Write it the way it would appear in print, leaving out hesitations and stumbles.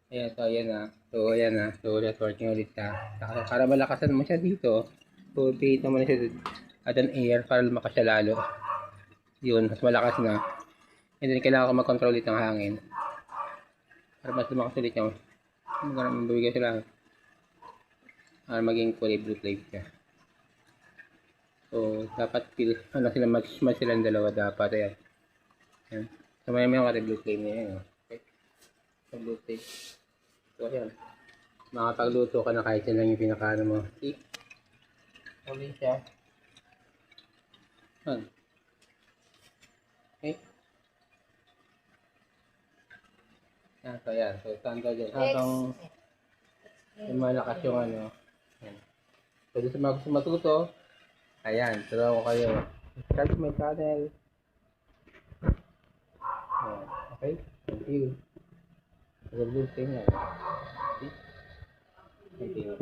Ayan, so ayan na. So ayan na. So networking ulit ka. Para malakasan mo siya dito. So pihitan mo na siya at an air para lumakas siya lalo. Yun, mas malakas na. And then kailangan ko mag-control ulit ng hangin. Para mas lumakas ulit yung mabibigay sila. Para maging kulay blue flame siya. So dapat ano sila match silang dalawa dapat. Ayan. Ayan. So may yung blue flame niya yun. Okay. So blue flame. So ayan. Makapagluto ka na kahit yan lang yung pinakaano mo. See? Uli siya. Ayan. Okay. Ayan, so ayan. So stand ka dyan. Habang lumalakas yung ano. Ayan. So dito sa mga gusto matuto, ayan, turo ko kayo. Subscribe to my channel. Ayan. Okay? Thank you. Good thing yan. See? Thank you.